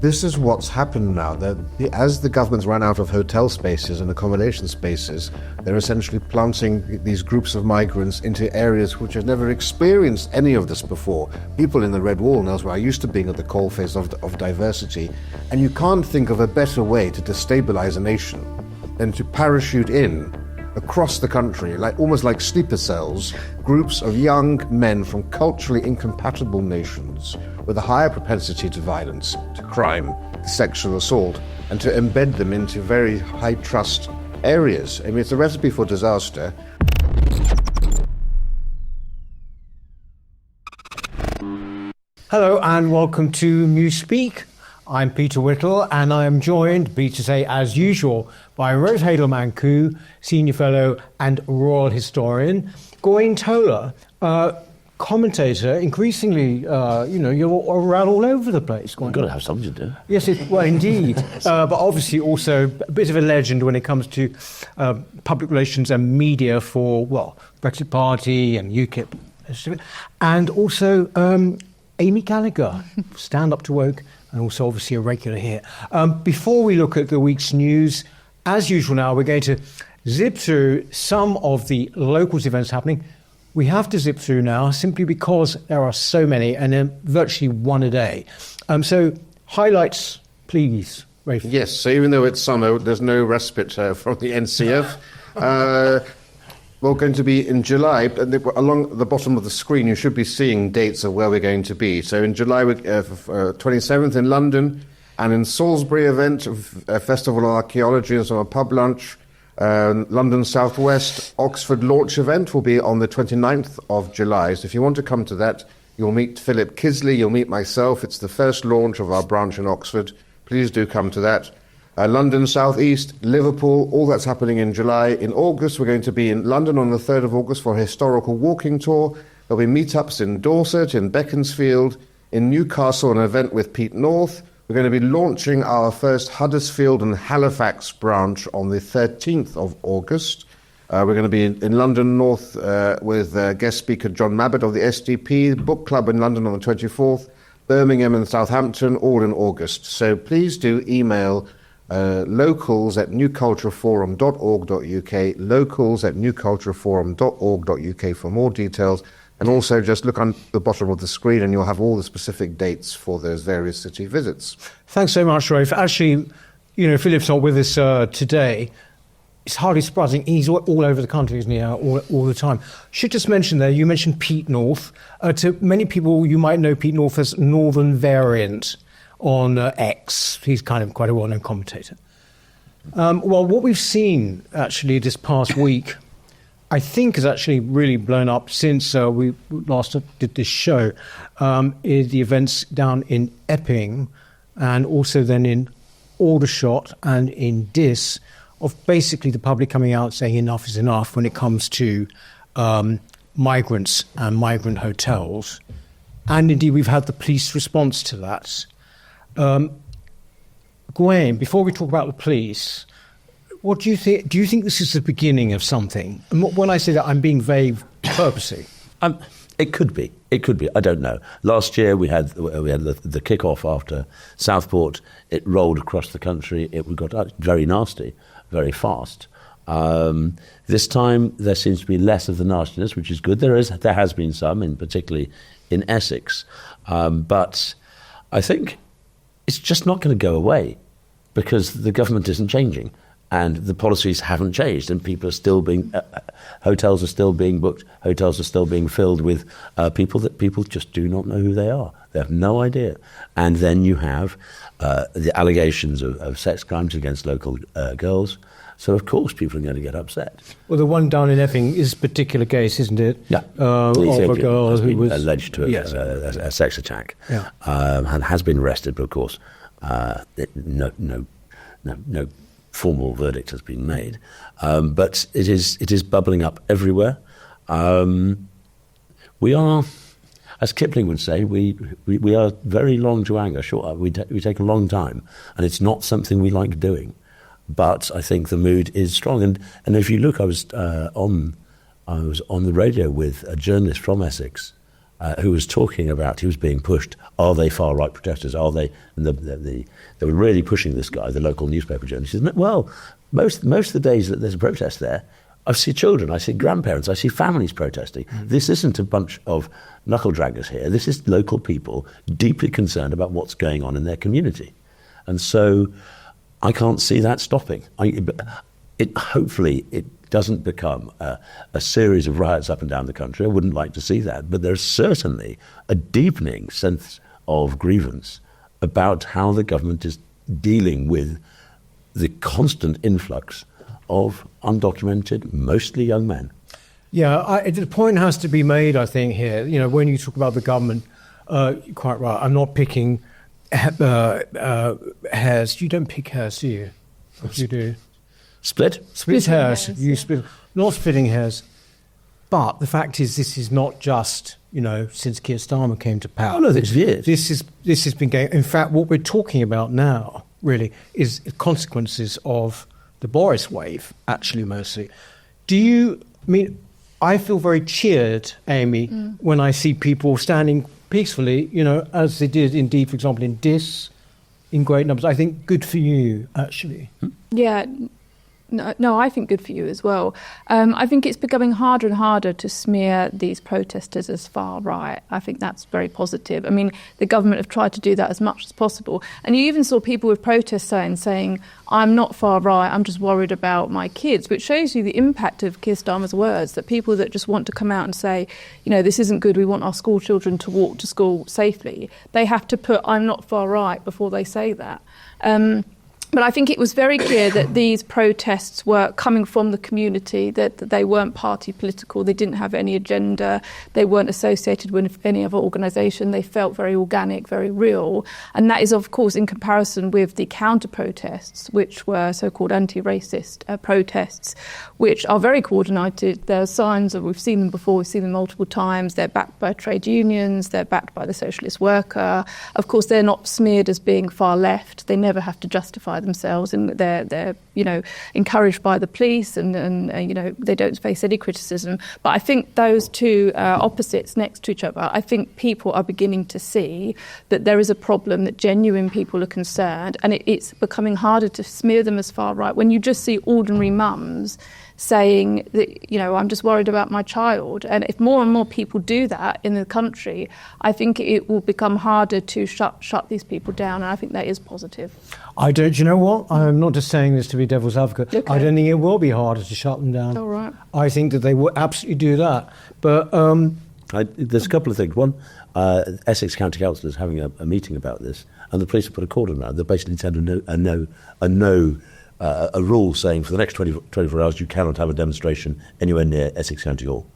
this is what's happened now. As the government's run out of hotel spaces and accommodation spaces, they're essentially planting these groups of migrants into areas which have never experienced any of this before. People in the Red Wall and elsewhere are used to being at the coalface of diversity, and you can't think of a better way to destabilize a nation than to parachute in across the country, almost like sleeper cells, groups of young men from culturally incompatible nations with a higher propensity to violence, to crime, to sexual assault, and to embed them into very high trust areas. I mean, it's a recipe for disaster. Hello and welcome to Newspeak. I'm Peter Whittle, and I am joined, be to say as usual, by Rafe Heydel-Mankoo, Senior Fellow and Royal Historian, Gawain Towler, commentator. Increasingly, you're around all over the place. You've got to have something to do. Yes, well, indeed. But obviously also a bit of a legend when it comes to public relations and media for, Brexit Party and UKIP. And also Amy Gallagher, Stand Up to Woke, and also obviously a regular here. Before we look at the week's news, as usual now, we're going to zip through some of the locals events happening. We have to zip through now simply because there are so many, and then virtually one a day. So highlights, please, Rafe. Yes, so even though it's summer, there's no respite from the NCF. We're going to be in July, along the bottom of the screen, you should be seeing dates of where we're going to be. So in July, 27th in London, and in Salisbury event, a Festival of Archaeology and some pub lunch. London Southwest Oxford launch event will be on the 29th of July. So if you want to come to that, you'll meet Philip Kisley, you'll meet myself. It's the first launch of our branch in Oxford. Please do come to that. London South East, Liverpool, all that's happening in July. In August, we're going to be in London on the 3rd of August for a historical walking tour. There'll be meetups in Dorset, in Beaconsfield, in Newcastle, an event with Pete North. We're going to be launching our first Huddersfield and Halifax branch on the 13th of August. We're going to be in London North with guest speaker John Mabbott of the SDP, Book Club in London on the 24th, Birmingham and Southampton, all in August. So please do email locals@newcultureforum.org.uk, locals@newcultureforum.org.uk for more details. And also just look on the bottom of the screen and you'll have all the specific dates for those various city visits. Thanks so much, Rafe. Actually, Philip's not with us today. It's hardly surprising. He's all over the country, isn't he, all the time. Should just mention there, you mentioned Pete North. To many people, you might know Pete North as Northern Variant on X. He's kind of quite a well-known commentator. What we've seen, actually, this past week, I think has actually really blown up since we last did this show, is the events down in Epping and also then in Aldershot and in Diss of basically the public coming out saying enough is enough when it comes to migrants and migrant hotels. And indeed, we've had the police response to that. Gawain, before we talk about the police, what do you think? Do you think this is the beginning of something? And when I say that, I'm being vague purposely. It could be. It could be. I don't know. Last year we had the kick-off after Southport. It rolled across the country. It got very nasty, very fast. This time there seems to be less of the nastiness, which is good. There has been some, particularly in Essex, but I think it's just not going to go away because the government isn't changing. And the policies haven't changed, and people are still hotels are still being booked, hotels are still being filled with people that people just do not know who they are. They have no idea. And then you have the allegations of sex crimes against local girls. So, of course, people are going to get upset. Well, the one down in Epping is a particular case, isn't it? Yeah. Of a girl who was alleged to have a sex attack. Yeah. And has been arrested, but, of course, no formal verdict has been made, but it is bubbling up everywhere. We are, as Kipling would say, we are very long to anger. Sure, we take a long time, and it's not something we like doing. But I think the mood is strong, and if you look, I was on the radio with a journalist from Essex who was talking about, he was being pushed, are they far-right protesters? Are they? And they were really pushing this guy, the local newspaper journalist. He says, well, most of the days that there's a protest there, I see children, I see grandparents, I see families protesting. This isn't a bunch of knuckle-draggers here. This is local people deeply concerned about what's going on in their community. And so I can't see that stopping. Hopefully it doesn't become a series of riots up and down the country. I wouldn't like to see that. But there's certainly a deepening sense of grievance about how the government is dealing with the constant influx of undocumented, mostly young men. Yeah, the point has to be made, I think, here. You know, when you talk about the government, quite right, I'm not picking hairs. You don't pick hairs, do you? What do you do? Split hairs. Yeah. You split, not splitting hairs. But the fact is, this is not just, you know, since Keir Starmer came to power. Oh, no, this years. This has been going. In fact, what we're talking about now, really, is consequences of the Boris wave, actually, mostly. I feel very cheered, Amy, when I see people standing peacefully, you know, as they did indeed, for example, in Dis, in great numbers. I think good for you, actually. Yeah. No, I think good for you as well. I think it's becoming harder and harder to smear these protesters as far right. I think that's very positive. I mean, the government have tried to do that as much as possible. And you even saw people with protest signs saying, I'm not far right, I'm just worried about my kids, which shows you the impact of Keir Starmer's words, that people that just want to come out and say, you know, this isn't good, we want our school children to walk to school safely, they have to put I'm not far right before they say that. But I think it was very clear that these protests were coming from the community, that they weren't party political, they didn't have any agenda, they weren't associated with any other organisation, they felt very organic, very real. And that is, of course, in comparison with the counter-protests, which were so-called anti-racist protests, which are very coordinated. There are signs of, we've seen them before, we've seen them multiple times, they're backed by trade unions, they're backed by the socialist worker. Of course, they're not smeared as being far left, they never have to justify themselves, and they're you know, encouraged by the police, and you know, they don't face any criticism. But I think those two opposites next to each other, I think people are beginning to see that there is a problem, that genuine people are concerned, and it's becoming harder to smear them as far right when you just see ordinary mums saying that, you know, I'm just worried about my child. And if more and more people do that in the country, I think it will become harder to shut these people down, and I think that is positive. Do you know what? I'm not just saying this to be devil's advocate. Okay. I don't think it will be harder to shut them down. All right. I think that they will absolutely do that. But there's a couple of things. One, Essex County Council is having a meeting about this, and the police have put a cordon around. They basically said a rule saying for the next 24 hours you cannot have a demonstration anywhere near Essex County Hall.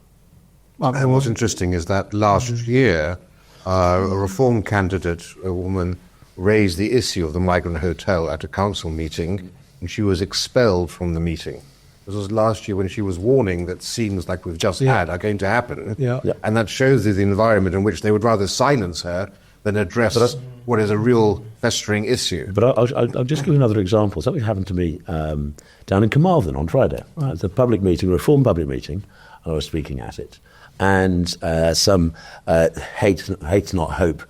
And what's interesting is that last year, a Reform candidate, a woman, raised the issue of the migrant hotel at a council meeting, and she was expelled from the meeting. This was last year when she was warning that scenes like we've just had are going to happen. Yeah. And that shows you the environment in which they would rather silence her than address what is a real festering issue. But I'll just give another example. Something happened to me down in Carmarthen on Friday. It's a public meeting, a Reform public meeting, and I was speaking at it. And some hate not hope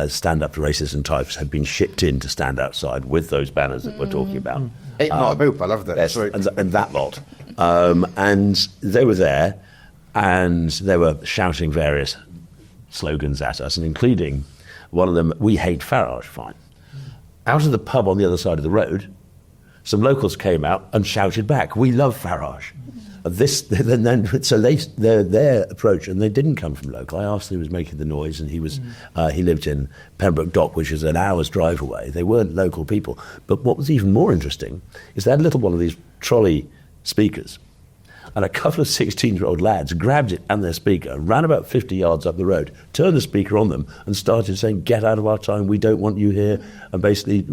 stand-up to racism types had been shipped in to stand outside with those banners that we're talking about. Hate not hope, I love that. Yes, and that lot. And they were there, and they were shouting various slogans at us, and including one of them, "We hate Farage." Fine. Out of the pub on the other side of the road, some locals came out and shouted back, "We love Farage." Their approach, and they didn't come from local. I asked who was making the noise, and he lived in Pembroke Dock, which is an hour's drive away. They weren't local people. But what was even more interesting is they had a little one of these trolley speakers, and a couple of 16-year-old lads grabbed it and their speaker, ran about 50 yards up the road, turned the speaker on them, and started saying, "Get out of our time, we don't want you here." And basically,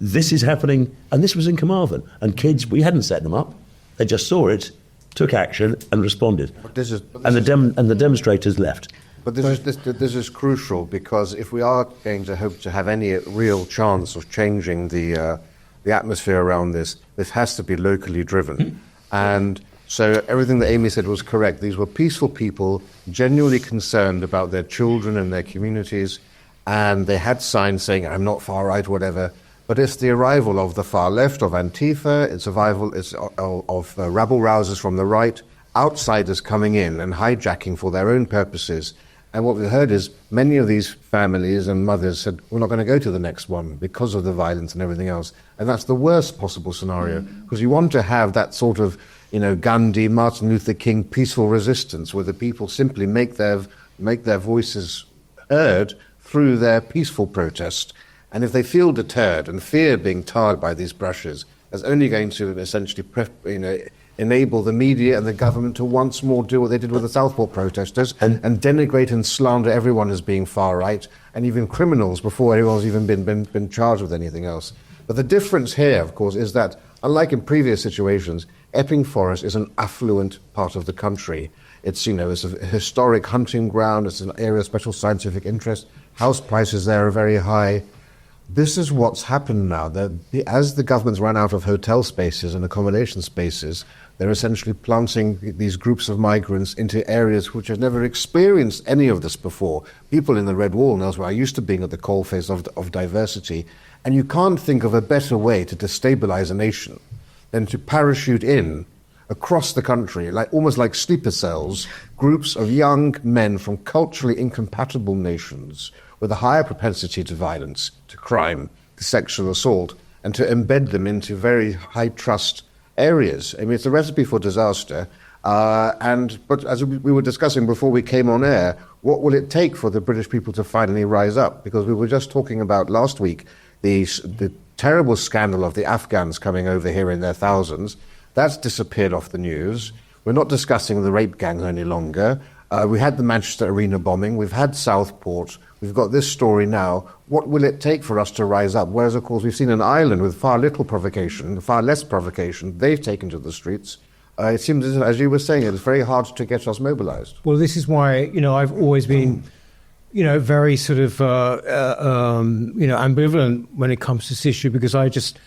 this is happening, and this was in Carmarthen. And kids, we hadn't set them up. They just saw it, took action, and responded. The demonstrators left. But this is crucial, because if we are going to hope to have any real chance of changing the atmosphere around this, this has to be locally driven. And So everything that Amy said was correct. These were peaceful people, genuinely concerned about their children and their communities, and they had signs saying, I'm not far right, whatever. But it's the arrival of the far left, of Antifa, it's of rabble-rousers from the right, outsiders coming in and hijacking for their own purposes. And what we heard is many of these families and mothers said, we're not going to go to the next one because of the violence and everything else. And that's the worst possible scenario, because you want to have that sort of, Gandhi, Martin Luther King, peaceful resistance, where the people simply make their voices heard through their peaceful protest. And if they feel deterred and fear being tarred by these brushes, that's only going to essentially enable the media and the government to once more do what they did with the Southport protesters and denigrate and slander everyone as being far right, and even criminals before anyone's even been charged with anything else. But the difference here, of course, is that, unlike in previous situations, Epping Forest is an affluent part of the country. It's a historic hunting ground, it's an area of special scientific interest. House prices there are very high. This is what's happened now. As the government's run out of hotel spaces and accommodation spaces, they're essentially planting these groups of migrants into areas which have never experienced any of this before. People in the Red Wall and elsewhere are used to being at the coalface of diversity, and you can't think of a better way to destabilize a nation than to parachute in across the country, almost like sleeper cells, groups of young men from culturally incompatible nations with a higher propensity to violence, to crime, to sexual assault, and to embed them into very high-trust areas. I mean, it's a recipe for disaster. But as we were discussing before we came on air, what will it take for the British people to finally rise up? Because we were just talking about last week the terrible scandal of the Afghans coming over here in their thousands. That's disappeared off the news. We're not discussing the rape gangs any longer. We had the Manchester Arena bombing. We've had Southport. We've got this story now. What will it take for us to rise up? Whereas, of course, we've seen in Ireland with far less provocation, they've taken to the streets. It seems, as you were saying, it's very hard to get us mobilised. Well, this is why, I've always been, very sort of, ambivalent when it comes to this issue, because I just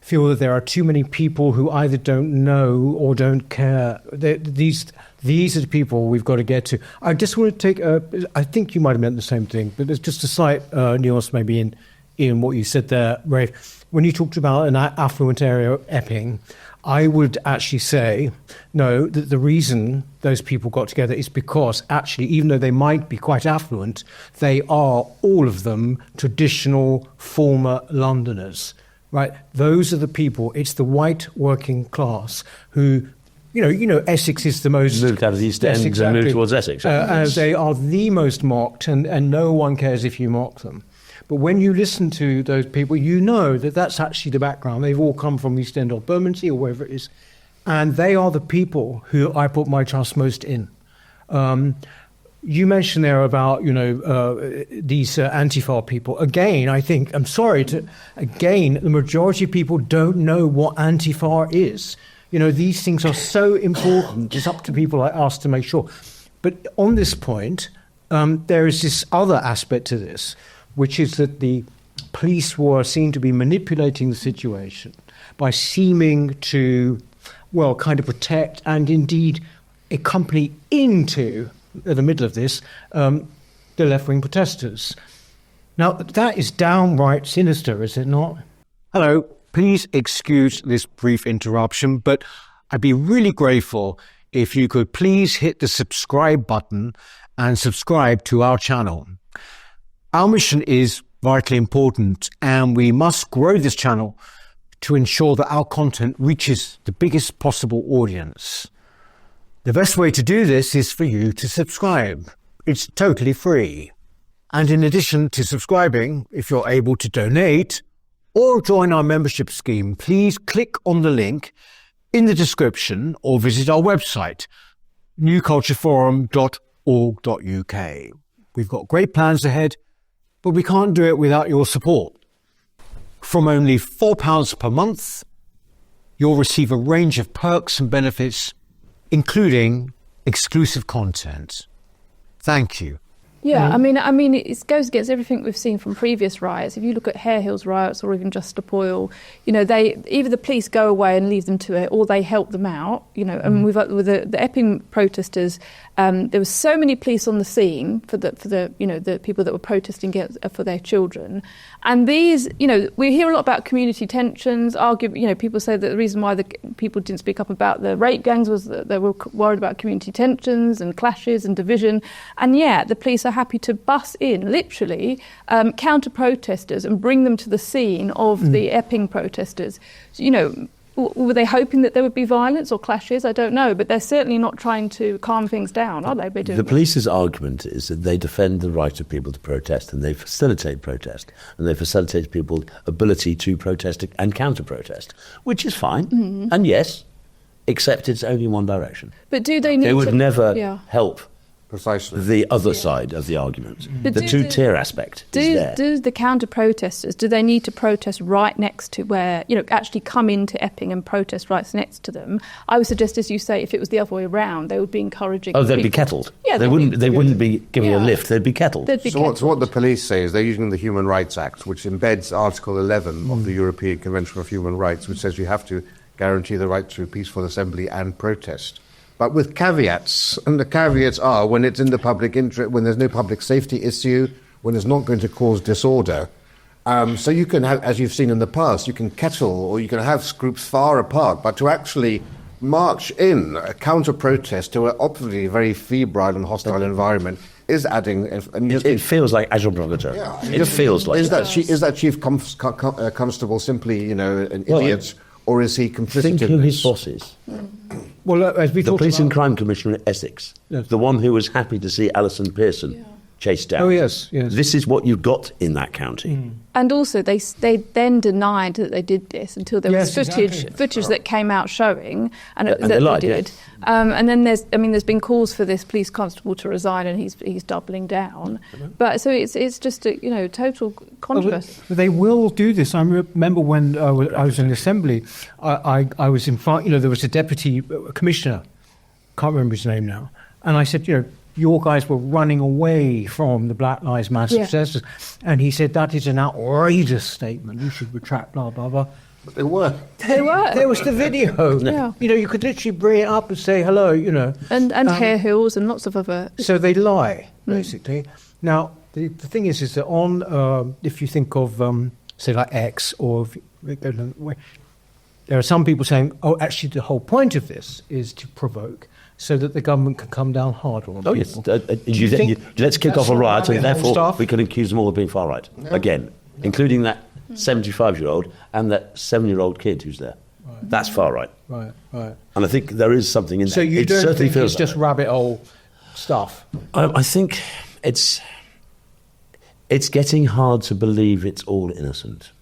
feel that there are too many people who either don't know or don't care. These are the people we've got to get to. I just want to take, I think you might have meant the same thing, but there's just a slight nuance maybe in what you said there, Rafe. When you talked about an affluent area, Epping, I would actually say, no, that the reason those people got together is because actually, even though they might be quite affluent, they are, all of them, traditional former Londoners. Right, those are the people. It's the white working class who, Essex is the most moved out of the East End and moved towards Essex. They are the most mocked, and no one cares if you mock them. But when you listen to those people, you know that that's actually the background. They've all come from East End or Bermondsey or wherever it is, and they are the people who I put my trust most in. You mentioned there about, these Antifa people. Again, I think, the majority of people don't know what Antifa is. These things are so important. It's up to people like us to make sure. But on this point, there is this other aspect to this, which is that the police were seen to be manipulating the situation by seeming to, kind of protect and indeed accompany into the middle of this, the left-wing protesters. Now, that is downright sinister, is it not? Hello, please excuse this brief interruption, but I'd be really grateful if you could please hit the subscribe button and subscribe to our channel. Our mission is vitally important, and we must grow this channel to ensure that our content reaches the biggest possible audience. The best way to do this is for you to subscribe. It's totally free. And in addition to subscribing, if you're able to donate or join our membership scheme, please click on the link in the description or visit our website, newcultureforum.org.uk. We've got great plans ahead, but we can't do it without your support. From only £4 per month, you'll receive a range of perks and benefits, including exclusive content. Thank you. Yeah, I mean, it goes against everything we've seen from previous riots. If you look at Hare Hill's riots or even Just Stop Oil, they either the police go away and leave them to it, or they help them out. And with the Epping protesters, there were so many police on the scene for the people that were protesting for their children. And these, we hear a lot about community tensions. People say that the reason why the people didn't speak up about the rape gangs was that they were worried about community tensions and clashes and division. And yet the police are happy to bus in, literally, counter-protesters and bring them to the scene of the Epping protesters. Were they hoping that there would be violence or clashes? I don't know, but they're certainly not trying to calm things down, are they? The police's argument is that they defend the right of people to protest, and they facilitate protest, and they facilitate people's ability to protest and counter-protest, which is fine, and yes, except it's only one direction. But do they need It would never help Precisely. the other side of the argument. The two-tier aspect is there. Do the counter-protesters, do they need to protest right next to where, actually come into Epping and protest right next to them? I would suggest, as you say, if it was the other way around, they would be encouraging... Oh, they'd be kettled. Yeah, they wouldn't be giving a lift, they'd be kettled. So what the police say is they're using the Human Rights Act, which embeds Article 11 of the European Convention of Human Rights, which says you have to guarantee the right to peaceful assembly and protest. But with caveats, and the caveats are when it's in the public interest, when there's no public safety issue, when it's not going to cause disorder. So you can have, as you've seen in the past, you can kettle or you can have groups far apart, but to actually march in a counter-protest to an obviously very febrile and hostile environment is adding... It feels like agent provocateur. Yeah. It feels like is that Chief Constable simply, an idiot, or is he complicit Think in who this? his boss is. Well, as we The talked Police and about- Crime Commissioner at Essex, Yes. the one who was happy to see Alison Pearson chased down. Oh, yes. This is what you've got in that county. And also, they then denied that they did this until there was Yes, footage that came out showing that they lied, they did. And then there's been calls for this police constable to resign, and he's doubling down. But so it's just a total controversy. But they will do this. I remember when I was in the assembly, I was in front. There was a deputy commissioner, can't remember his name now, and I said, your guys were running away from the Black Lives Matter protesters. And he said, that is an outrageous statement. You should retract, blah, blah, blah. But they were. There was the video. Yeah. You could literally bring it up and say hello, And Hare Hills and lots of other... So they lie, basically. Now, the thing is that on, if you think of, say, like X, or there are some people saying, oh, actually, the whole point of this is to provoke, so that the government can come down harder on people. Yes. Let's kick off a riot, and therefore we can accuse them all of being far right. Yeah. Again, including that 75-year-old and that 7-year-old kid who's there. Right. That's far right. Right. And I think there is something in that. So you don't certainly think feels it's just rabbit hole stuff? I think it's getting hard to believe it's all innocent.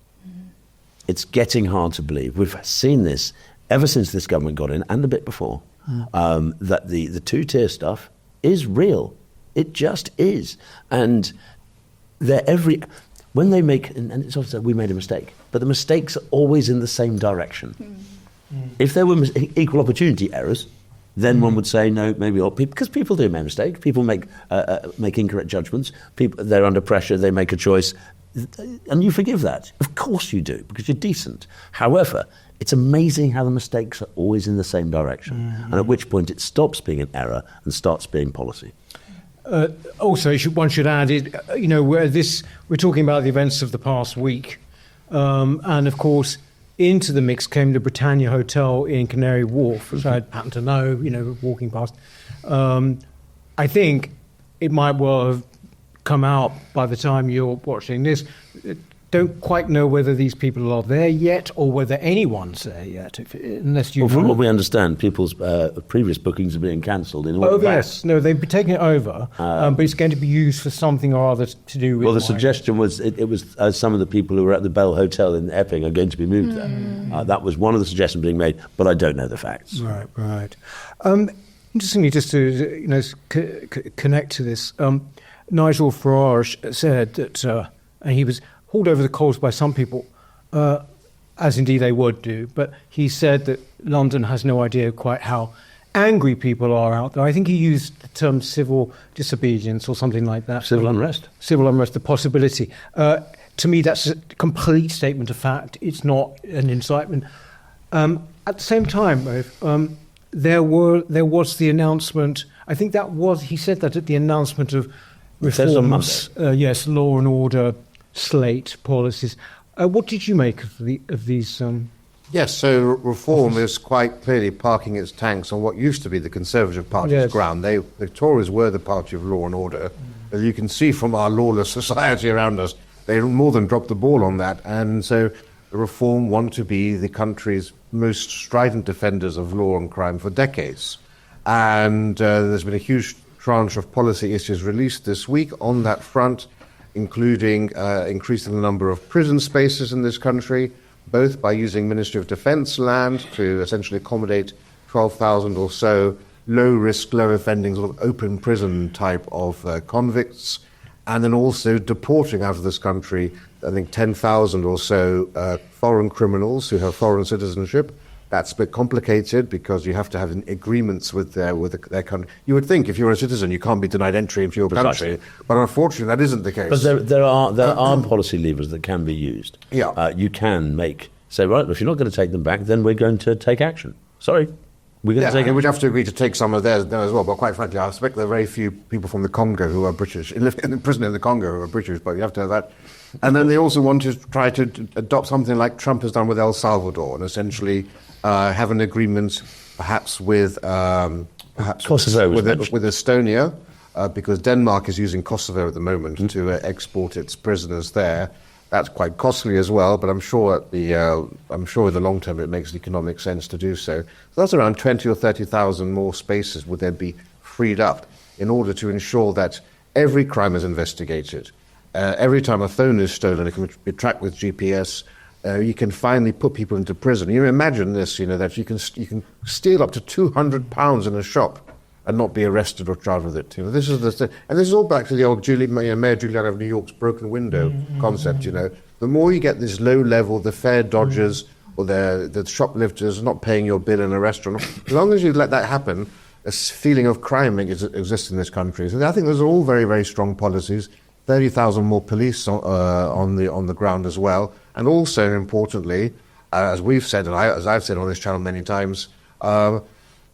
It's getting hard to believe. We've seen this ever since this government got in, and a bit before. That the two-tier stuff is real. It just is. And when they make, and it's also we made a mistake, but the mistakes are always in the same direction. If there were equal opportunity errors, then one would say, no, maybe not, because people do make mistakes. People make incorrect judgments. They're under pressure, they make a choice, and you forgive that. Of course you do, because you're decent. However, it's amazing how the mistakes are always in the same direction, and at which point it stops being an error and starts being policy. Also, one should add, we're talking about the events of the past week, and of course, into the mix came the Britannia Hotel in Canary Wharf, which I happened to know, walking past. I think it might well have come out by the time you're watching this. Don't quite know whether these people are there yet or whether anyone's there yet, unless you... Well, from what we understand, people's previous bookings are being cancelled. Yes. No, they've taken it over, but it's going to be used for something or other to do with... Well, the suggestion was it was some of the people who were at the Bell Hotel in Epping are going to be moved there. That was one of the suggestions being made, but I don't know the facts. Right. Interestingly, just to connect to this, Nigel Farage said that, and he was hauled over the coals by some people, as indeed they would do, but he said that London has no idea quite how angry people are out there. I think he used the term civil disobedience or something like that. Civil unrest. Civil unrest, the possibility. To me, that's a complete statement of fact. It's not an incitement. At the same time, Rafe, there was the announcement. I think he said that at the announcement of reforms. Yes, law and order slate policies. What did you make of these? Yes, so reform is quite clearly parking its tanks on what used to be the Conservative Party's ground. The Tories were the party of law and order. As you can see from our lawless society around us, they more than dropped the ball on that. And so the Reform want to be the country's most strident defenders of law and crime for decades. And there's been a huge tranche of policy issues released this week on that front, including increasing the number of prison spaces in this country, both by using Ministry of Defence land to essentially accommodate 12,000 or so low-risk, low-offending, sort of open prison type of convicts, and then also deporting out of this country, I think, 10,000 or so foreign criminals who have foreign citizenship. That's a bit complicated because you have to have agreements with their country. You would think if you're a citizen, you can't be denied entry into your country, but unfortunately that isn't the case. But there are policy levers that can be used. Yeah. You can say, right, if you're not going to take them back, then we're going to take action. Sorry. We're going to take it. We'd have to agree to take some of theirs as well. But quite frankly, I suspect there are very few people from the Congo who are British, in prison in the Congo who are British, but you have to have that. And then they also want to try to adopt something like Trump has done with El Salvador and essentially have an agreement perhaps with Kosovo with Estonia, because Denmark is using Kosovo at the moment to export its prisoners there. That's quite costly as well, but I'm sure in the long term it makes economic sense to do so. So that's around 20 or 30,000 more spaces would then be freed up in order to ensure that every crime is investigated. Every time a phone is stolen, it can be tracked with GPS. You can finally put people into prison. You imagine this, that you can steal up to £200 in a shop and not be arrested or charged with it. This is and this is all back to the old Mayor Giuliani of New York's broken window concept. The more you get this low level, the fare dodgers or the shoplifters not paying your bill in a restaurant, as long as you let that happen, a feeling of crime exists in this country. So I think those are all very, very strong policies. 30,000 more police on the ground as well, and also importantly, as we've said and as I've said on this channel many times,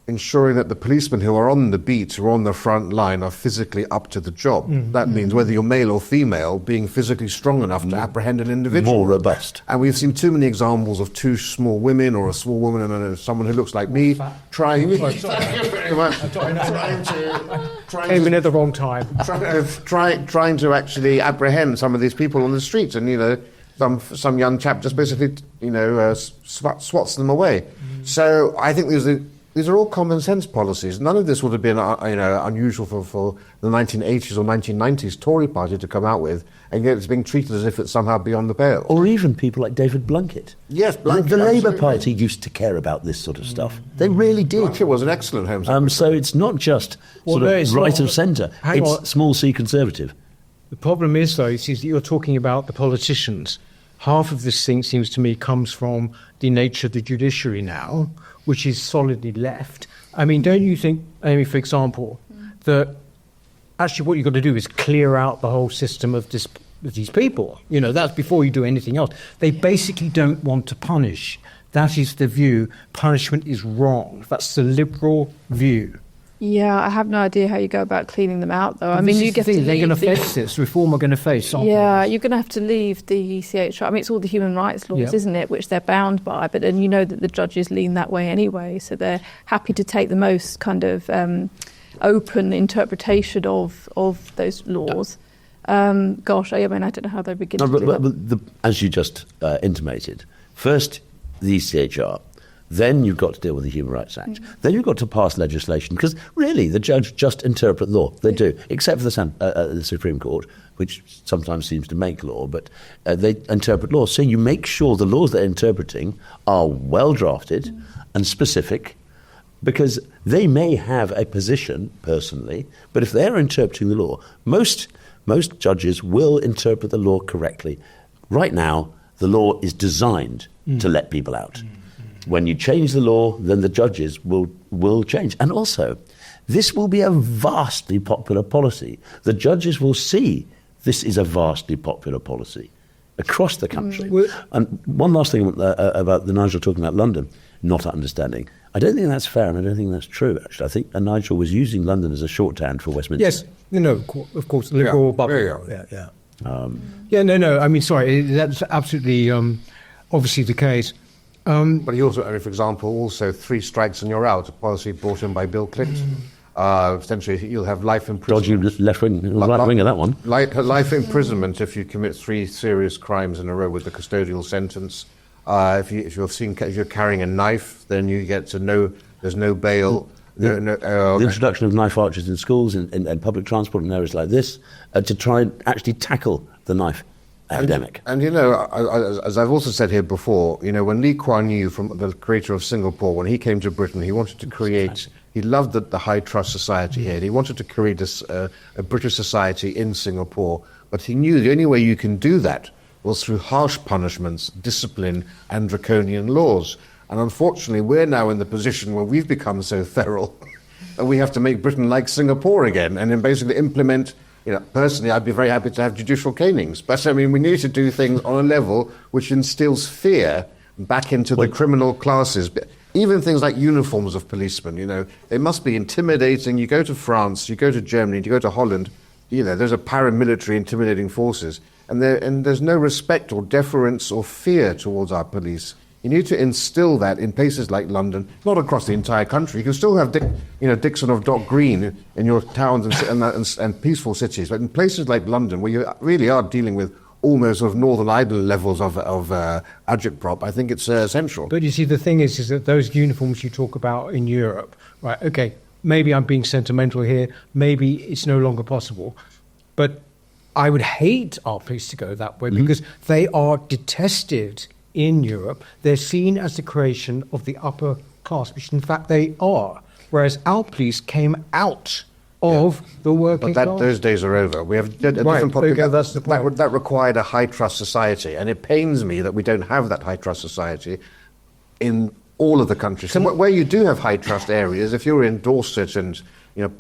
ensuring that the policemen who are on the beat, who are on the front line, are physically up to the job. That means whether you're male or female, being physically strong enough to apprehend an individual. More robust. And we've seen too many examples of two small women or a small woman and someone who looks like me trying to came in at the wrong time. Trying to actually apprehend some of these people on the streets, and some young chap just basically swats them away. So I think these are all common sense policies. None of this would have been unusual for the 1980s or 1990s Tory party to come out with, and yet it's being treated as if it's somehow beyond the pale. Or even people like David Blunkett. Yes, Blunkett. The Labour Party used to care about this sort of stuff. They really did. Blunkett was an excellent Home Secretary. So it's not just right of centre. It's small c Conservative. The problem is, though, that you're talking about the politicians. Half of this thing, seems to me, comes from the nature of the judiciary now, which is solidly left. I mean, don't you think, Amy, for example, that actually what you've got to do is clear out the whole system of these people? That's before you do anything else. They basically don't want to punish. That is the view. Punishment is wrong. That's the liberal view. Yeah, I have no idea how you go about cleaning them out, though. I mean, you get they're going to face this. Reform are going to face. Yeah, you're going to have to leave the ECHR. I mean, it's all the human rights laws, isn't it, which they're bound by. But then that the judges lean that way anyway, so they're happy to take the most kind of open interpretation of those laws. I mean, I don't know how they begin to do that. As you just intimated, first the ECHR. Then you've got to deal with the Human Rights Act. Then you've got to pass legislation, because really the judge just interpret law. They do, except for the Supreme Court, which sometimes seems to make law, but they interpret law. So you make sure the laws they're interpreting are well drafted and specific, because they may have a position personally, but if they're interpreting the law, most judges will interpret the law correctly. Right now, the law is designed to let people out. When you change the law, then the judges will change. And also, this will be a vastly popular policy. The judges will see this is a vastly popular policy across the country. And one last thing about the Nigel talking about London, not understanding. I don't think that's fair, and I don't think that's true, actually. I think Nigel was using London as a shorthand for Westminster. Yes, of course, liberal bubble. Yeah. No. I mean, sorry, that's absolutely obviously the case. But he also, for example, also 3 strikes and you're out, a policy brought in by Bill Clinton. Essentially, you'll have life imprisonment. Dodgy left wing of that one. Life imprisonment if you commit 3 serious crimes in a row with the custodial sentence. If you're carrying a knife, then you get to there's no bail. The introduction of knife archers in schools and public transport in areas like this to try and actually tackle the knife epidemic. And as I've also said here before, when Lee Kuan Yew, from the creator of Singapore, when he came to Britain, he wanted to create. He loved the high trust society here. He wanted to create a British society in Singapore, but he knew the only way you can do that was through harsh punishments, discipline, and draconian laws. And unfortunately, we're now in the position where we've become so feral that we have to make Britain like Singapore again, and then basically implement. Personally, I'd be very happy to have judicial canings, but I mean, we need to do things on a level which instills fear back into the criminal classes. Even things like uniforms of policemen, they must be intimidating. You go to France, you go to Germany, you go to Holland, there's a paramilitary intimidating forces, and there's no respect or deference or fear towards our police. You need to instill that in places like London, not across the entire country. You can still have Dixon of Dock Green in your towns and peaceful cities, but in places like London, where you really are dealing with almost sort of Northern Ireland levels of agitprop, I think it's essential. But you see, the thing is that those uniforms you talk about in Europe, right? Okay, maybe I'm being sentimental here. Maybe it's no longer possible, but I would hate our police to go that way because they are detested. In Europe, they're seen as the creation of the upper class, which in fact they are, whereas our police came out of the working class. But those days are over. We have a different population. That's the point. That required a high-trust society, and it pains me that we don't have that high-trust society in all of the countries. So where you do have high-trust areas, if you're in Dorset and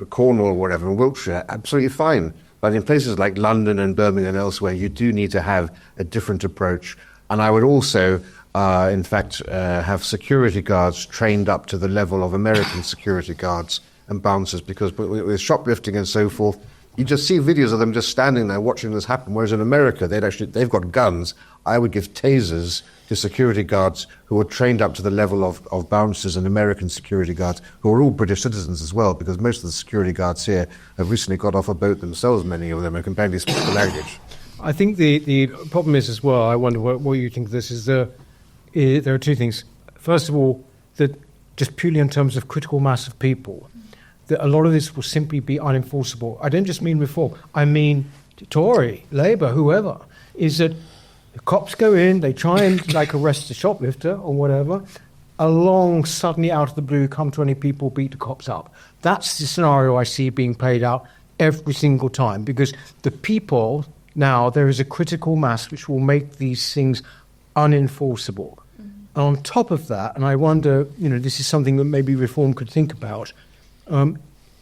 Cornwall or whatever, in Wiltshire, absolutely fine. But in places like London and Birmingham and elsewhere, you do need to have a different approach. And I would also, have security guards trained up to the level of American security guards and bouncers, because with shoplifting and so forth, you just see videos of them just standing there watching this happen, whereas in America, they've got guns. I would give tasers to security guards who are trained up to the level of bouncers and American security guards, who are all British citizens as well, because most of the security guards here have recently got off a boat themselves, many of them, and can barely speak the language. I think the problem is as well, I wonder what you think of this, is there are 2 things. First of all, that just purely in terms of critical mass of people, that a lot of this will simply be unenforceable. I don't just mean reform, I mean Tory, Labour, whoever, is that the cops go in, they try and arrest a shoplifter or whatever, along suddenly out of the blue come 20 people, beat the cops up. That's the scenario I see being played out every single time, because the people... Now, there is a critical mass which will make these things unenforceable. And on top of that, and I wonder, this is something that maybe reform could think about,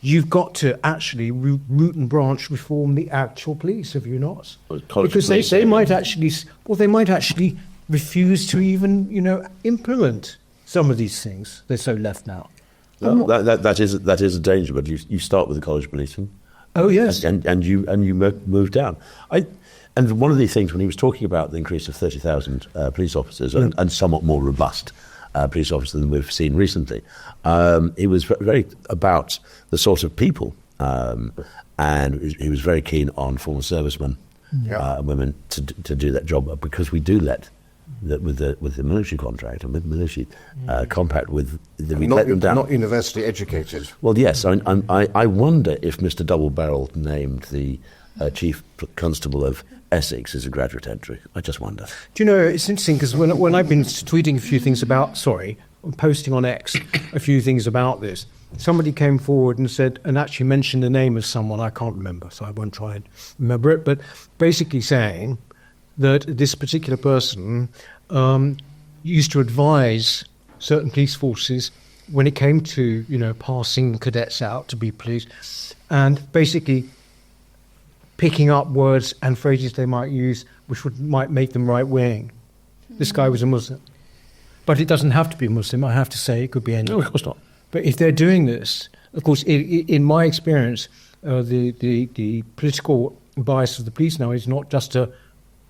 you've got to actually root and branch reform the actual police, have you not? Because they might actually refuse to even, implement some of these things. They're so left now. No, that is a danger, but you start with the college policing. Oh yes, and you move down. And one of the things when he was talking about the increase of 30,000 police officers and somewhat more robust police officers than we've seen recently, it was very about the sort of people, and he was very keen on former servicemen and women to do that job, because we do let. With the military contract and with the military compact, we let them down. Not university educated. Well, yes. I wonder if Mr. Double Barrel named the Chief Constable of Essex as a graduate entry. I just wonder. Do you know, it's interesting, because when I've been tweeting a few things posting on X a few things about this, somebody came forward and said, and actually mentioned the name of someone I can't remember, so I won't try and remember it, but basically saying that this particular person used to advise certain police forces when it came to, passing cadets out to be police, and basically picking up words and phrases they might use which might make them right-wing. This guy was a Muslim. But it doesn't have to be Muslim, I have to say. It could be any. No, of course not. But if they're doing this, of course, in my experience, the political bias of the police now is not just a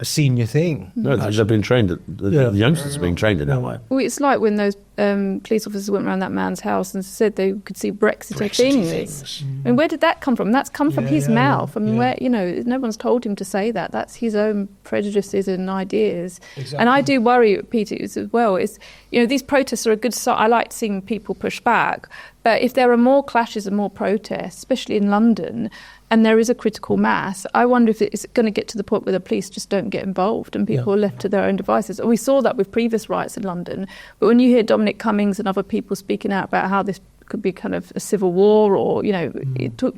senior thing. No, they've been trained. The youngsters are being trained in that way. Well, it's like when those police officers went around that man's house and said they could see Brexity things. I mean, where did that come from? That's come from his mouth. I mean, where no one's told him to say that. That's his own prejudices and ideas. Exactly. And I do worry, Peter, as well. These protests are a good sign. I like seeing people push back, but if there are more clashes and more protests, especially in London, and there is a critical mass, I wonder if it's going to get to the point where the police just don't get involved and people are left to their own devices. And we saw that with previous riots in London. But when you hear Dominic Cummings and other people speaking out about how this could be kind of a civil war or,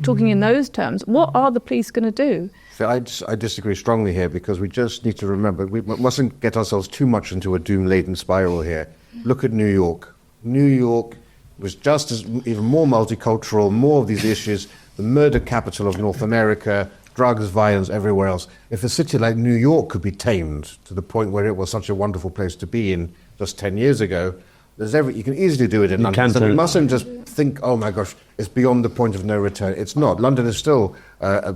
talking in those terms, what are the police going to do? So I disagree strongly here, because we just need to remember we mustn't get ourselves too much into a doom-laden spiral here. Look at New York. New York was just as even more multicultural, more of these issues, the murder capital of North America, drugs, violence, everywhere else. If a city like New York could be tamed to the point where it was such a wonderful place to be in just 10 years ago, you can easily do it in London. So we mustn't just think, oh my gosh, it's beyond the point of no return. It's not. London is still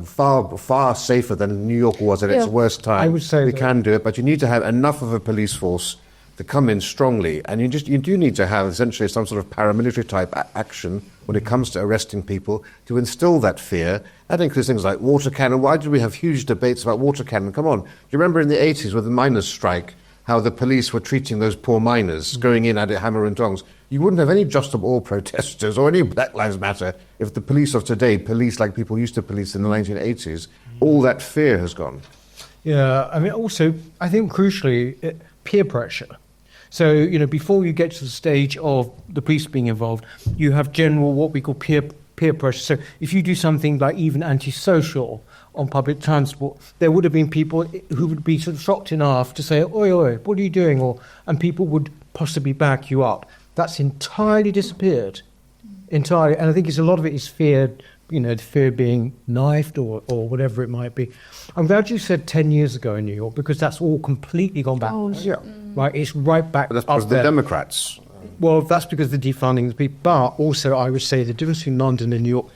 far safer than New York was at its worst time. I would say we can do it, but you need to have enough of a police force to come in strongly, and you do need to have essentially some sort of paramilitary type action when it comes to arresting people to instill that fear. That includes things like water cannon. Why did we have huge debates about water cannon? Come on. Do you remember in the 80s with the miners' strike, how the police were treating those poor miners, going in at it hammer and tongs? You wouldn't have any Just Stop All protesters or any Black Lives Matter if the police of today police like people used to police in the 1980s. All that fear has gone. Yeah, I mean, also, I think crucially, peer pressure. So, before you get to the stage of the police being involved, you have general, what we call peer pressure. So if you do something like even antisocial on public transport, there would have been people who would be sort of shocked enough to say, oi, oi, what are you doing? And people would possibly back you up. That's entirely disappeared. Entirely. And I think a lot of it is fear, the fear of being knifed or whatever it might be. I'm glad you said 10 years ago in New York, because that's all completely gone backwards. Yeah. Right, it's right back But that's because of the Democrats. Well, that's because of the defunding the people. But also, I would say the difference between London and New York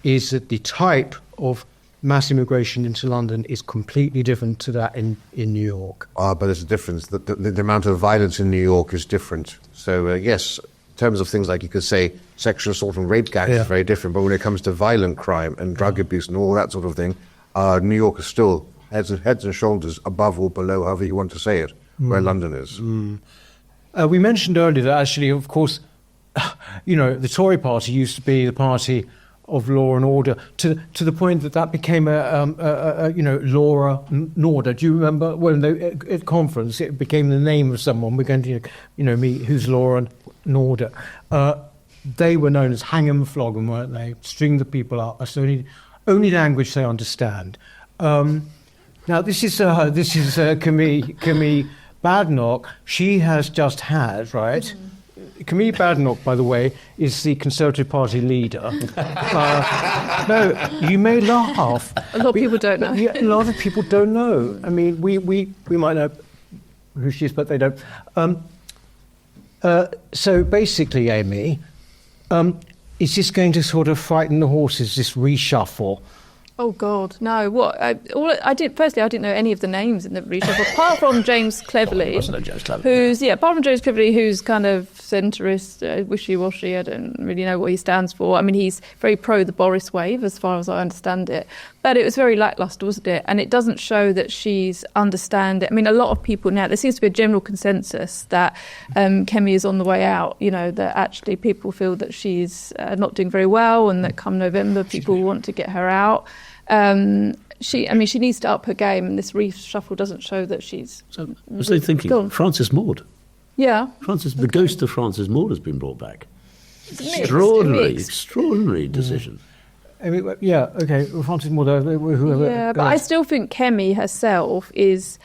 is that the type of mass immigration into London is completely different to that in New York. But there's a difference. The amount of violence in New York is different. So, yes, in terms of things like you could say sexual assault and rape gangs is very different. But when it comes to violent crime and drug abuse and all that sort of thing, New York is still heads and shoulders above or below, however you want to say it, where London is. We mentioned earlier that actually, of course, the Tory party used to be the party of law and order to the point that became law and order. Do you remember when at conference it became the name of someone? We're going to meet who's law and order. They were known as hang 'em, flog 'em, weren't they? String the people up. That's the only language they understand. Now this is Kemi Badenoch. She has just had, right? Kemi Badenoch, by the way, is the Conservative Party leader. No, you may laugh. A lot of people don't know. A lot of people don't know. I mean, we might know who she is, but they don't. So basically, Amy, is this going to sort of frighten the horses, this reshuffle? Oh God, no! What? I didn't know any of the names in the reshuffle, apart from James Cleverly, apart from James Cleverly, who's kind of centrist, wishy-washy. I don't really know what he stands for. I mean, he's very pro the Boris wave, as far as I understand it. But it was very lacklustre, wasn't it? And it doesn't show that she's understand it. I mean, a lot of people now, there seems to be a general consensus that Kemi is on the way out. That actually people feel that she's not doing very well, and that come November people want to get her out. She needs to up her game, and this reshuffle doesn't show that she's. So, was they thinking Francis Maud? Yeah, the ghost of Francis Maud has been brought back. Extraordinary decision. I mean, yeah, okay, Francis Maud, whoever. Yeah, but I still think Kemi herself is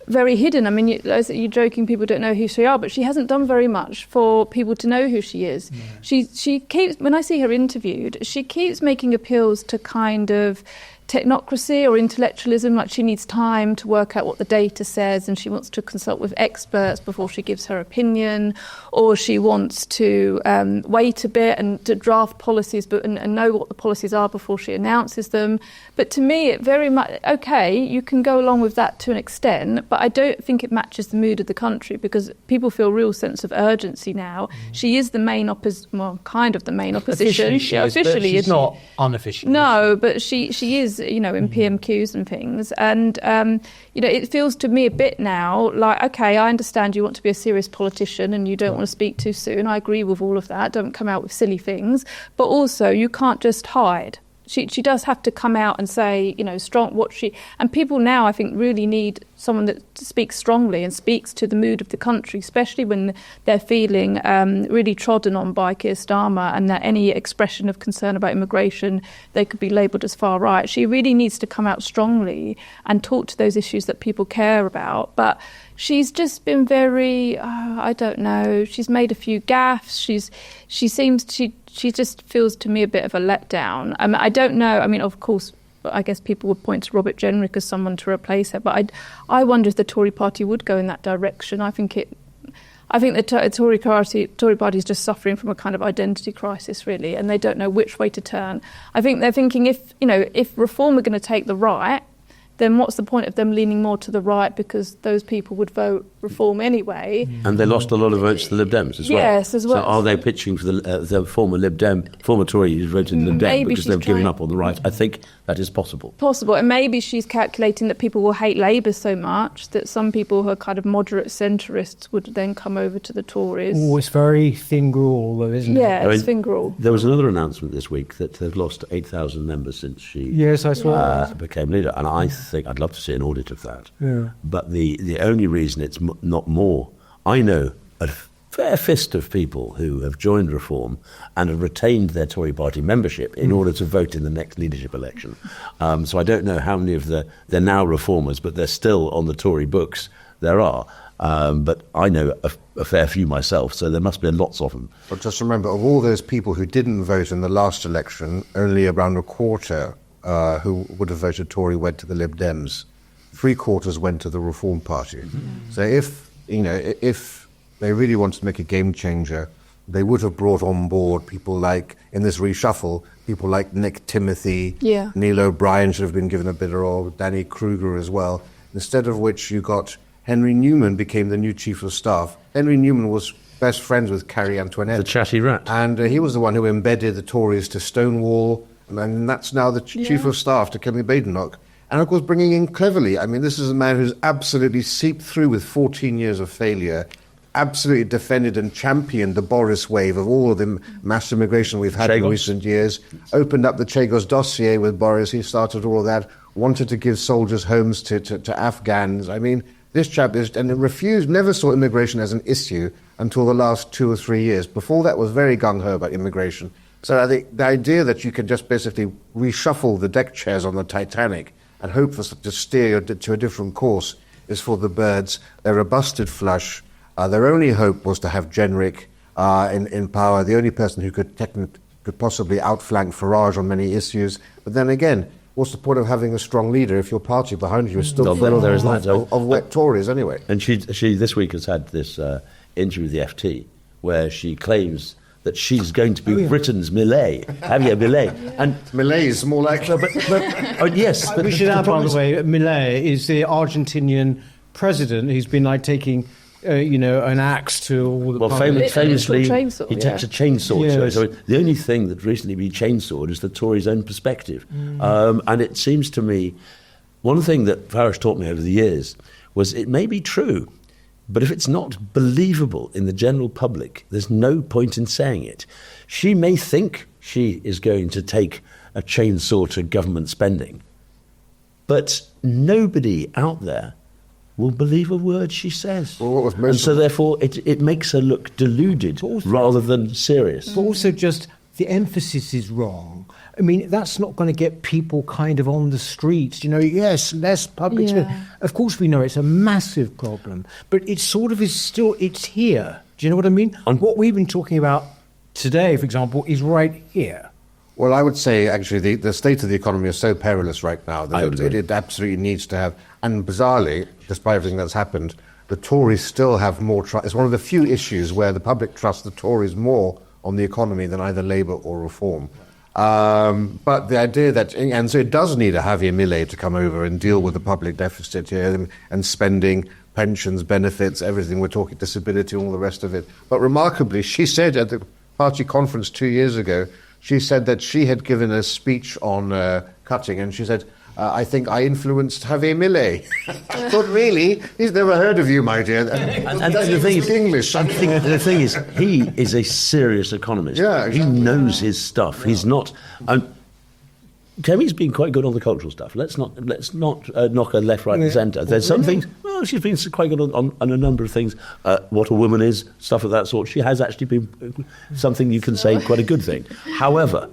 very hidden. I mean, you're joking, people don't know who she are, but she hasn't done very much for people to know who she is. Yeah. She keeps, when I see her interviewed, she keeps making appeals to kind of technocracy or intellectualism, like she needs time to work out what the data says and she wants to consult with experts before she gives her opinion, or she wants to wait a bit and to draft policies and know what the policies are before she announces them. But to me, it very much, okay, you can go along with that to an extent, but I don't think it matches the mood of the country, because people feel a real sense of urgency now. She is the main kind of the main opposition. Officially, she's not unofficially. No, but she is, in PMQs and things. And, it feels to me a bit now like, okay, I understand you want to be a serious politician and you don't want to speak too soon. I agree with all of that. Don't come out with silly things. But also, you can't just hide. She does have to come out and say, strong and people now, I think, really need someone that speaks strongly and speaks to the mood of the country, especially when they're feeling really trodden on by Keir Starmer, and that any expression of concern about immigration, they could be labelled as far right. She really needs to come out strongly and talk to those issues that people care about. But she's just been very, I don't know, she's made a few gaffes. She just feels to me a bit of a letdown. I don't know. I mean, of course, I guess people would point to Robert Jenrick as someone to replace her, but I wonder if the Tory party would go in that direction. I think the Tory party is just suffering from a kind of identity crisis, really, and they don't know which way to turn. I think they're thinking if Reform are going to take the right, then what's the point of them leaning more to the right, because those people would vote Reform anyway. And they lost a lot of votes to the Lib Dems as well. Yes, as well. So are they pitching for the former Tory who's voted Lib Dem because they've given up on the right? I think that is possible. Possible, and maybe she's calculating that people will hate Labour so much that some people who are kind of moderate centrists would then come over to the Tories. Oh, it's very thin gruel, though, isn't it? Yeah, it's thin gruel. There was another announcement this week that they've lost 8,000 members since she yes, I saw became leader, and I think I'd love to see an audit of that. Yeah. But the only reason it's not more, I know a fair fist of people who have joined Reform and have retained their Tory party membership in order to vote in the next leadership election. So I don't know how many of they're now Reformers, but they're still on the Tory books. There are. But I know a fair few myself, so there must be lots of them. But just remember, of all those people who didn't vote in the last election, only around a quarter who would have voted Tory went to the Lib Dems. 3/4 went to the Reform Party. Mm-hmm. So if they really wanted to make a game changer, they would have brought on board people like, in this reshuffle, people like Nick Timothy, Neil O'Brien should have been given a bit of role, Danny Kruger as well, instead of which you got Henry Newman became the new Chief of Staff. Henry Newman was best friends with Carrie Antoinette. The chatty rat. And he was the one who embedded the Tories to Stonewall, and that's now the Chief of Staff to Kemi Badenoch. And of course, bringing in cleverly, I mean, this is a man who's absolutely seeped through with 14 years of failure, absolutely defended and championed the Boris wave of all of the mass immigration we've had in recent years, opened up the Chagos dossier with Boris, he started all of that, wanted to give soldiers homes to Afghans. I mean, this chap never saw immigration as an issue until the last 2 or 3 years. Before that was very gung-ho about immigration. So I think the idea that you can just basically reshuffle the deck chairs on the Titanic and hope to steer to a different course is for the birds. They're a busted flush. Their only hope was to have Jenrick in power, the only person who could possibly outflank Farage on many issues. But then again, what's the point of having a strong leader if your party behind you is still full of wet Tories anyway? And she this week has had this interview with the FT where she claims that she's going to be Britain's Millet, Javier Millet. And Millet is more like... yes. But we should add, by the way, Millet is the Argentinian president who's been like taking... an axe to all the... Well, famously, he takes a chainsaw. Yes. So the only thing that's recently been chainsawed is the Tories' own perspective. And it seems to me, one thing that Farage taught me over the years was it may be true, but if it's not believable in the general public, there's no point in saying it. She may think she is going to take a chainsaw to government spending, but nobody out there will believe a word she says. Well, and so therefore it makes her look deluded rather than serious. But also just the emphasis is wrong. I mean, that's not going to get people kind of on the streets. Yes, less public space. Of course, we know it's a massive problem, but it sort of is still, it's here. Do you know what I mean? And what we've been talking about today, for example, is right here. Well, I would say, actually, the state of the economy is so perilous right now that it absolutely needs to have, and bizarrely, despite everything that's happened, the Tories still have more trust. It's one of the few issues where the public trusts the Tories more on the economy than either Labour or Reform. But the idea that, and so it does need a Javier Milei to come over and deal with the public deficit here and spending, pensions, benefits, everything. We're talking disability and all the rest of it. But remarkably, she said at the party conference 2 years ago, she said that she had given a speech on cutting, and she said, I think I influenced Javier Milei. I thought, really? He's never heard of you, my dear. And the thing is, English. The thing is, he is a serious economist. Yeah, exactly. He knows his stuff. He's not. Kemi's been quite good on the cultural stuff. Let's not knock her left, right, and centre. There's some things. Well, she's been quite good on a number of things. What a woman is, stuff of that sort. She has actually been something you can say quite a good thing. However,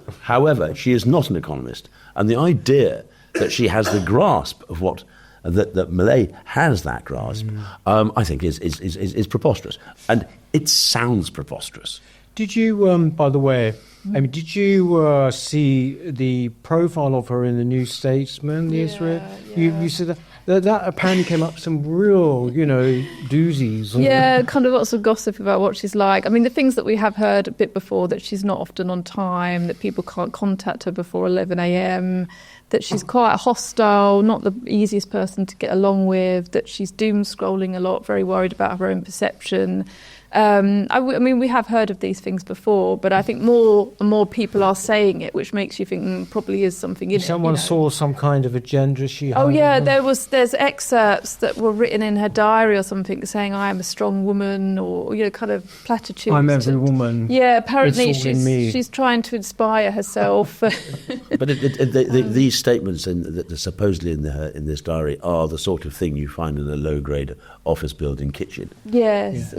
she is not an economist, and the idea that she has the grasp of what that Milei has that grasp, I think is preposterous, and it sounds preposterous. Did you, by the way, did you see the profile of her in the New Statesman, the Israel? You said that apparently came up some real, doozies. Yeah, kind of lots of gossip about what she's like. I mean, the things that we have heard a bit before, that she's not often on time, that people can't contact her before 11 a.m., that she's quite hostile, not the easiest person to get along with, that she's doom scrolling a lot, very worried about her own perception. I mean, we have heard of these things before, but I think more and more people are saying it, which makes you think probably is something in it. Someone saw some kind of agenda she had. Oh yeah, there's excerpts that were written in her diary or something saying I am a strong woman, or kind of platitudes. I'm every woman. Yeah, apparently she's trying to inspire herself. But these statements that are supposedly in this diary are the sort of thing you find in a low-grade office building kitchen. Yes.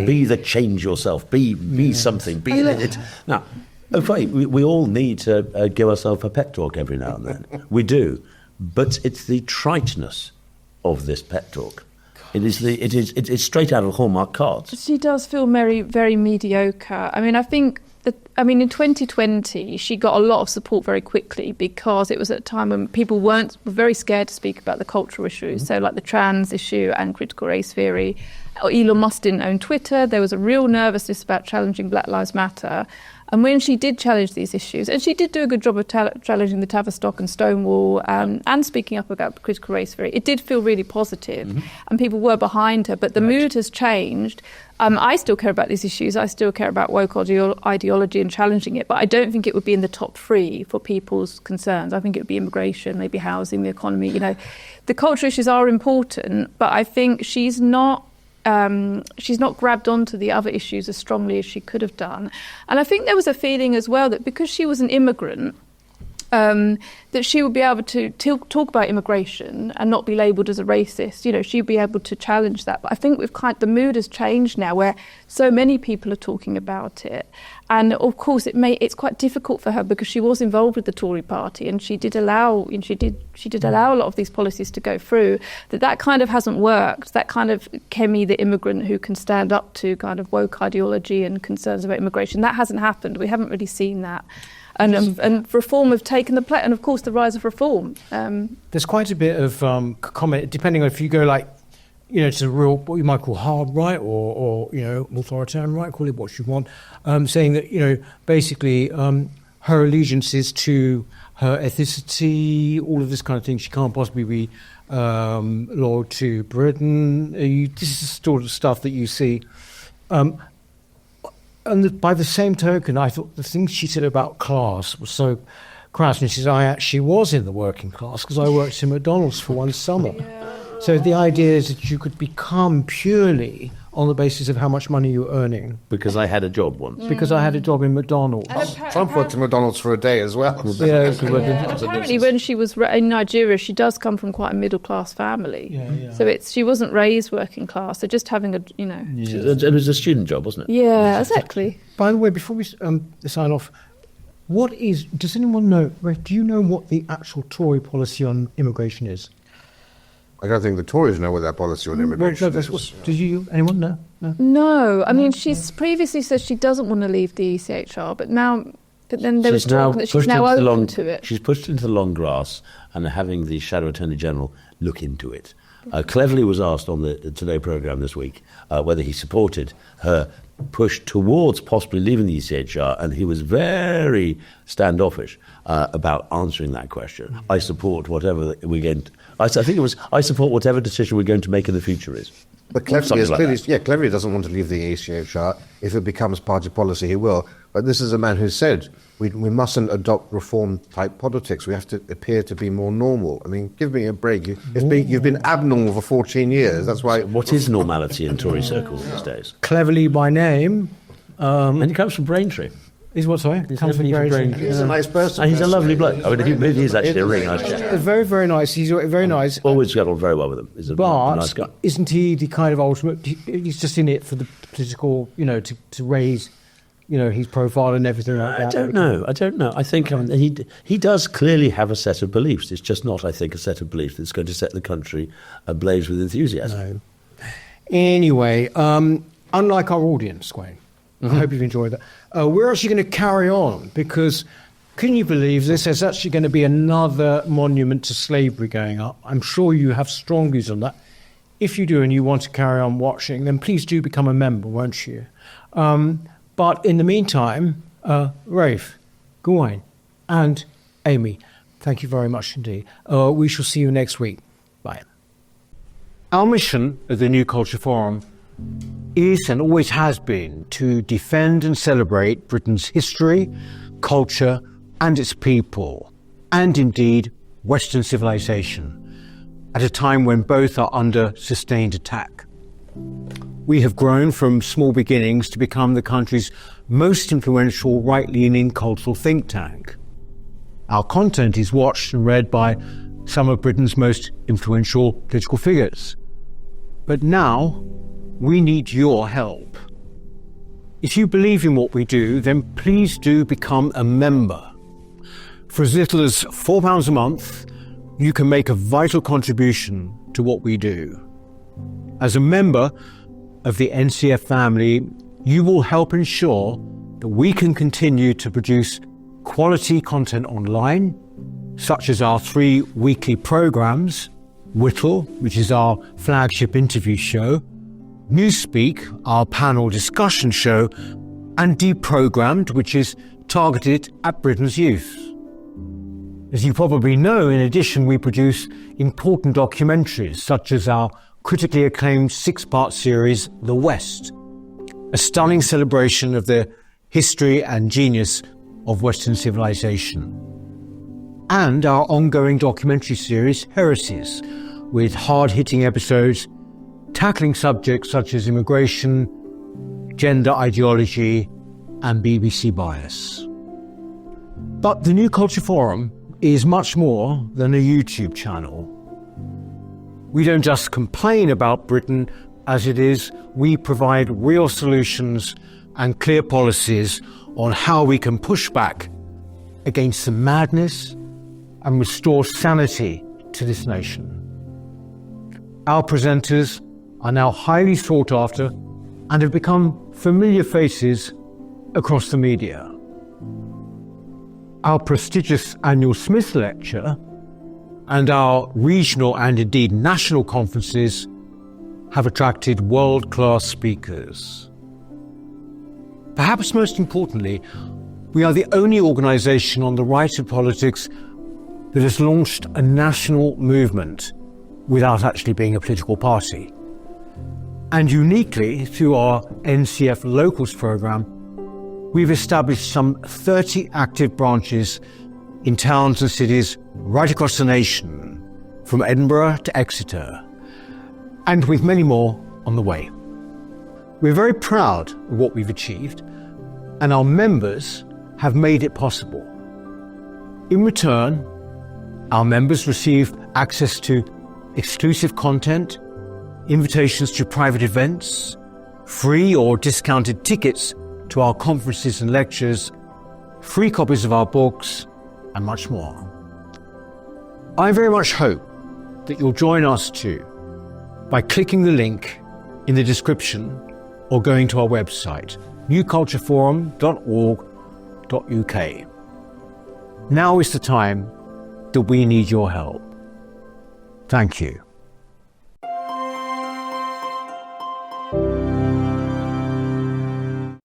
Be the change yourself. Be something. Be it. Now, we all need to give ourselves a pep talk every now and then. We do, but it's the triteness of this pep talk. It's straight out of Hallmark cards. She does feel very, very mediocre. I mean, I think in 2020, she got a lot of support very quickly because it was at a time when people were very scared to speak about the cultural issues. So like the trans issue and critical race theory. Elon Musk didn't own Twitter. There was a real nervousness about challenging Black Lives Matter. And when she did challenge these issues, and she did do a good job of challenging the Tavistock and Stonewall and speaking up about critical race theory, it did feel really positive, and people were behind her. But the mood has changed. I still care about these issues. I still care about woke ideology and challenging it. But I don't think it would be in the top three for people's concerns. I think it would be immigration, maybe housing, the economy. The cultural issues are important, but I think she's not grabbed onto the other issues as strongly as she could have done. And I think there was a feeling as well that because she was an immigrant, that she would be able to talk about immigration and not be labelled as a racist. She'd be able to challenge that. But I think the mood has changed now, where so many people are talking about it. And of course, it's quite difficult for her because she was involved with the Tory party, and she did allow a lot of these policies to go through. That kind of hasn't worked. That kind of Kemi, the immigrant who can stand up to kind of woke ideology and concerns about immigration, that hasn't happened. We haven't really seen that. And Reform have taken the plate, and of course the rise of Reform. There's quite a bit of comment, depending on if you go to the real, what you might call hard right or authoritarian right, call it what you want, saying that, basically her allegiance is to her ethnicity, all of this kind of thing. She can't possibly be loyal to Britain. This is the sort of stuff that you see. And by the same token, I thought the things she said about class was so crass. And she said, I actually was in the working class because I worked in McDonald's for one summer. Yeah. So the idea is that you could become purely on the basis of how much money you're earning. Because I had a job once. Because I had a job in McDonald's. Trump worked in McDonald's for a day as well. Apparently when she was in Nigeria, she does come from quite a middle-class family. Yeah. So she wasn't raised working class, so just having It was a student job, wasn't it? Yeah, exactly. By the way, before we sign off, Does anyone know, Rafe, do you know what the actual Tory policy on immigration is? I don't think the Tories know what their policy on immigration is. Anyone know? No? No, I mean, she's previously said she doesn't want to leave the ECHR, but then there was talk that she's now open to it. She's pushed into the long grass and having the Shadow Attorney General look into it. Cleverly was asked on the Today programme this week whether he supported her push towards possibly leaving the ECHR, and he was very standoffish about answering that question. I support whatever we're going to... I think it was, I support whatever decision we're going to make in the future is. But Cleverly doesn't want to leave the ECHR. If it becomes party policy, he will. But this is a man who said we mustn't adopt reform-type politics. We have to appear to be more normal. I mean, give me a break. You've been abnormal for 14 years. That's why... What is normality in Tory circles these days? Cleverly by name. And he comes from Braintree. He's what, sorry? Comes from Braintree. He's a nice person. And he's a lovely bloke. I mean, he's actually a really nice chap. Very, very nice. He's very nice. Always got on very well with him. He's a nice guy. Isn't he the kind of ultimate... He's just in it for the political, to raise... his profile and everything like that. I don't know. I think he does clearly have a set of beliefs. It's just not, I think, a set of beliefs that's going to set the country ablaze with enthusiasm. No. Anyway, unlike our audience, Gawain, I hope you've enjoyed that. We're actually going to carry on because, can you believe this? There's actually going to be another monument to slavery going up. I'm sure you have strong views on that. If you do and you want to carry on watching, then please do become a member, won't you? But in the meantime, Rafe, Gawain, and Amy, thank you very much indeed. We shall see you next week. Bye. Our mission at the New Culture Forum is and always has been to defend and celebrate Britain's history, culture, and its people, and indeed Western civilization, at a time when both are under sustained attack. We have grown from small beginnings to become the country's most influential right-leaning cultural think tank. Our content is watched and read by some of Britain's most influential political figures. But now, we need your help. If you believe in what we do, then please do become a member. For as little as £4 a month, you can make a vital contribution to what we do. As a member of the NCF family, you will help ensure that we can continue to produce quality content online, such as our 3 weekly programmes, Whittle, which is our flagship interview show, Newspeak, our panel discussion show, and Deprogrammed, which is targeted at Britain's youth. As you probably know, in addition, we produce important documentaries, such as our critically acclaimed 6-part series, The West, a stunning celebration of the history and genius of Western civilization. And our ongoing documentary series, Heresies, with hard-hitting episodes tackling subjects such as immigration, gender ideology, and BBC bias. But the New Culture Forum is much more than a YouTube channel. We don't just complain about Britain as it is, we provide real solutions and clear policies on how we can push back against the madness and restore sanity to this nation. Our presenters are now highly sought after and have become familiar faces across the media. Our prestigious annual Smith Lecture and our regional and indeed national conferences have attracted world-class speakers. Perhaps most importantly, we are the only organisation on the right of politics that has launched a national movement without actually being a political party. And uniquely, through our NCF Locals programme, we've established some 30 active branches in towns and cities right across the nation, from Edinburgh to Exeter, and with many more on the way. We're very proud of what we've achieved, and our members have made it possible. In return, our members receive access to exclusive content, invitations to private events, free or discounted tickets to our conferences and lectures, free copies of our books, and much more. I very much hope that you'll join us too by clicking the link in the description or going to our website, newcultureforum.org.uk. Now is the time that we need your help. Thank you.